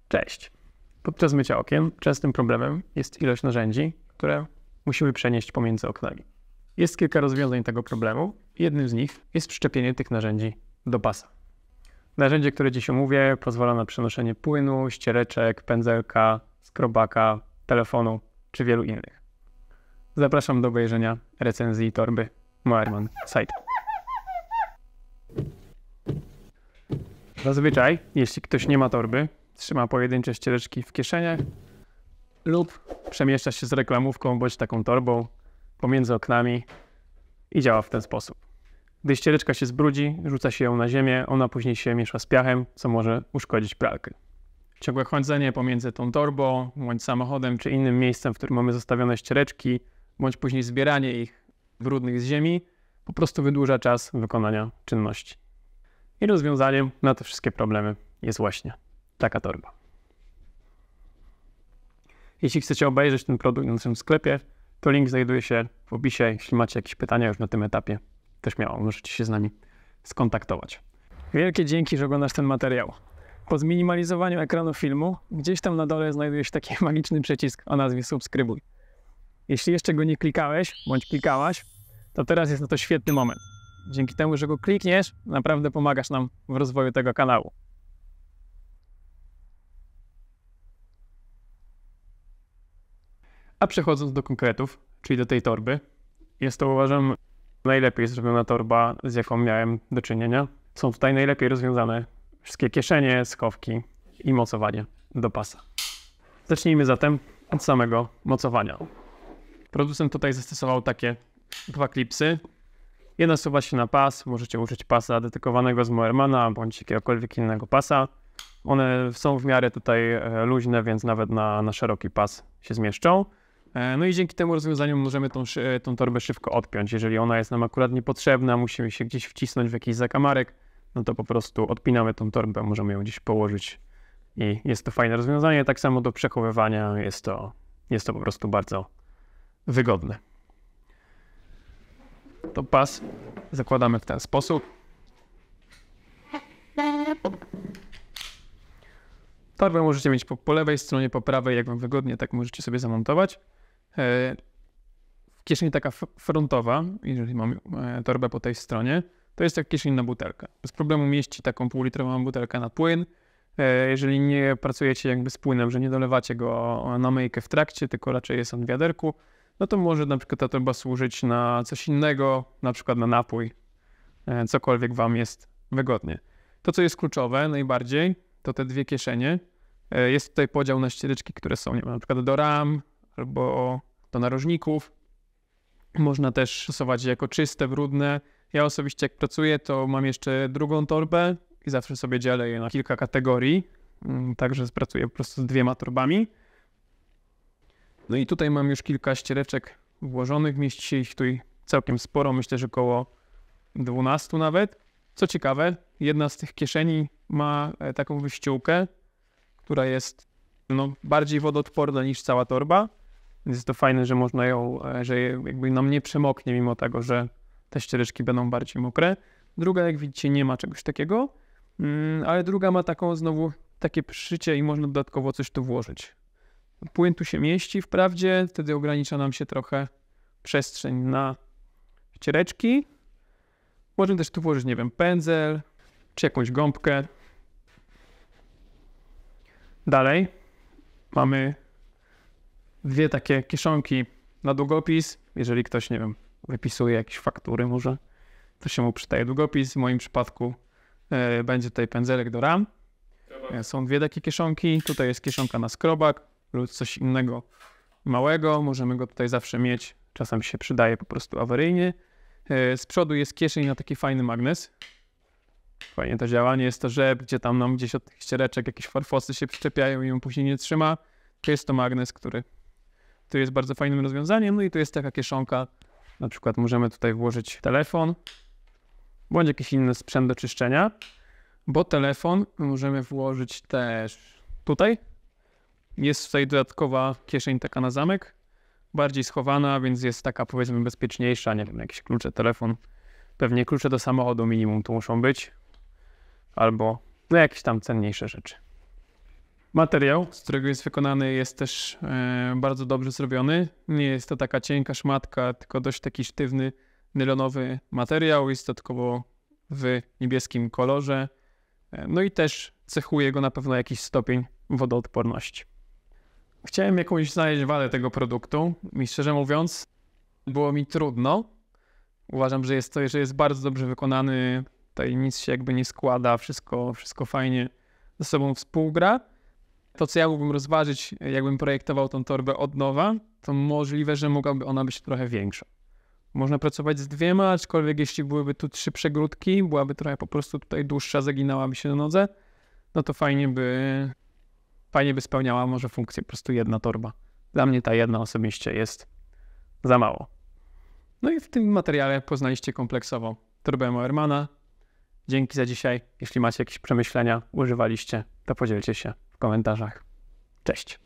Cześć. Podczas mycia okien częstym problemem jest ilość narzędzi, które musimy przenieść pomiędzy oknami. Jest kilka rozwiązań tego problemu. Jednym z nich jest przyczepienie tych narzędzi do pasa. Narzędzie, które dziś omówię, pozwala na przenoszenie płynu, ściereczek, pędzelka, skrobaka, telefonu czy wielu innych. Zapraszam do obejrzenia recenzji torby Moerman Side. Zazwyczaj, jeśli ktoś nie ma torby, trzyma pojedyncze ściereczki w kieszeniach lub przemieszcza się z reklamówką bądź taką torbą pomiędzy oknami i działa w ten sposób. Gdy ściereczka się zbrudzi, rzuca się ją na ziemię, ona później się miesza z piachem, co może uszkodzić pralkę. Ciągłe chodzenie pomiędzy tą torbą, bądź samochodem czy innym miejscem, w którym mamy zostawione ściereczki, bądź później zbieranie ich brudnych z ziemi, po prostu wydłuża czas wykonania czynności. I rozwiązaniem na te wszystkie problemy jest właśnie taka torba. Jeśli chcecie obejrzeć ten produkt na naszym sklepie, to link znajduje się w opisie. Jeśli macie jakieś pytania już na tym etapie, to śmiało możecie się z nami skontaktować. Wielkie dzięki, że oglądasz ten materiał. Po zminimalizowaniu ekranu filmu, gdzieś tam na dole znajduje się taki magiczny przycisk o nazwie subskrybuj. Jeśli jeszcze go nie klikałeś, bądź klikałaś, to teraz jest na to świetny moment. Dzięki temu, że go klikniesz, naprawdę pomagasz nam w rozwoju tego kanału. A przechodząc do konkretów, czyli do tej torby, jest to, uważam, najlepiej zrobiona torba, z jaką miałem do czynienia. Są tutaj najlepiej rozwiązane wszystkie kieszenie, schowki i mocowanie do pasa. Zacznijmy zatem od samego mocowania. Producent tutaj zastosował takie dwa klipsy. Jedna suwa się na pas, możecie użyć pasa dedykowanego z Moermana bądź jakiegokolwiek innego pasa. One są w miarę tutaj luźne, więc nawet na szeroki pas się zmieszczą. No i dzięki temu rozwiązaniu możemy tą torbę szybko odpiąć. Jeżeli ona jest nam akurat niepotrzebna, musimy się gdzieś wcisnąć w jakiś zakamarek, no to po prostu odpinamy tą torbę, możemy ją gdzieś położyć i jest to fajne rozwiązanie. Tak samo do przechowywania jest to po prostu bardzo wygodne. To pas zakładamy w ten sposób. Torbę możecie mieć po lewej stronie, po prawej, jak wam wygodnie, tak możecie sobie zamontować. Kieszeń taka frontowa, jeżeli mamy torbę po tej stronie, to jest jak kieszeń na butelkę. Bez problemu mieści taką półlitrową butelkę na płyn. Jeżeli nie pracujecie jakby z płynem, że nie dolewacie go na myjkę w trakcie, tylko raczej jest on w wiaderku, no to może na przykład ta torba służyć na coś innego, na przykład na napój, cokolwiek wam jest wygodnie. To, co jest kluczowe najbardziej, to te dwie kieszenie. Jest tutaj podział na ściereczki, które są, nie wiem, na przykład do ram albo do narożników. Można też stosować je jako czyste, brudne. Ja osobiście jak pracuję, to mam jeszcze drugą torbę i zawsze sobie dzielę je na kilka kategorii. Także pracuję po prostu z dwiema torbami. No i tutaj mam już kilka ściereczek włożonych. Mieści się ich tutaj całkiem sporo, myślę, że około 12 nawet. Co ciekawe, jedna z tych kieszeni ma taką wyściółkę, która jest bardziej wodoodporna niż cała torba. Więc jest to fajne, że można ją, że jakby nam nie przemoknie mimo tego, że te ściereczki będą bardziej mokre. Druga, jak widzicie, nie ma czegoś takiego, ale druga ma taką znowu takie przyszycie i można dodatkowo coś tu włożyć. Płyn tu się mieści wprawdzie, wtedy ogranicza nam się trochę przestrzeń na ściereczki. Możemy też tu włożyć, nie wiem, pędzel czy jakąś gąbkę. Dalej mamy dwie takie kieszonki na długopis. Jeżeli ktoś, nie wiem, wypisuje jakieś faktury może, to się mu przydaje długopis. W moim przypadku będzie tutaj pędzelek do ram. Są dwie takie kieszonki. Tutaj jest kieszonka na skrobak lub coś innego małego. Możemy go tutaj zawsze mieć. Czasem się przydaje po prostu awaryjnie. Z przodu jest kieszeń na taki fajny magnes. Fajnie to działa. Nie jest to rzep, gdzie tam nam gdzieś od tych ściereczek jakieś farfosy się przyczepiają i ją później nie trzyma. To jest to magnes, który jest bardzo fajnym rozwiązaniem. No i tu jest taka kieszonka. Na przykład możemy tutaj włożyć telefon bądź jakiś inny sprzęt do czyszczenia, bo telefon możemy włożyć też tutaj. Jest tutaj dodatkowa kieszeń taka na zamek, bardziej schowana, więc jest taka, powiedzmy, bezpieczniejsza. Nie wiem, jakieś klucze, telefon. Pewnie klucze do samochodu minimum tu muszą być. Albo jakieś tam cenniejsze rzeczy. Materiał, z którego jest wykonany, jest też bardzo dobrze zrobiony. Nie jest to taka cienka szmatka, tylko dość taki sztywny, nylonowy materiał. Jest dodatkowo w niebieskim kolorze. No i też cechuje go na pewno jakiś stopień wodoodporności. Chciałem jakąś znaleźć wadę tego produktu i szczerze mówiąc było mi trudno. Uważam, że jest bardzo dobrze wykonany. Tutaj nic się jakby nie składa, wszystko fajnie ze sobą współgra. To, co ja mógłbym rozważyć, jakbym projektował tą torbę od nowa, to możliwe, że mogłaby ona być trochę większa. Można pracować z 2, aczkolwiek jeśli byłyby tu 3 przegródki, byłaby trochę po prostu tutaj dłuższa, zaginałaby się na nodze, no to fajnie by spełniała może funkcję po prostu jedna torba. Dla mnie ta jedna osobiście jest za mało. No i w tym materiale poznaliście kompleksowo torbę Moermana. Dzięki za dzisiaj. Jeśli macie jakieś przemyślenia, używaliście, to podzielcie się w komentarzach. Cześć.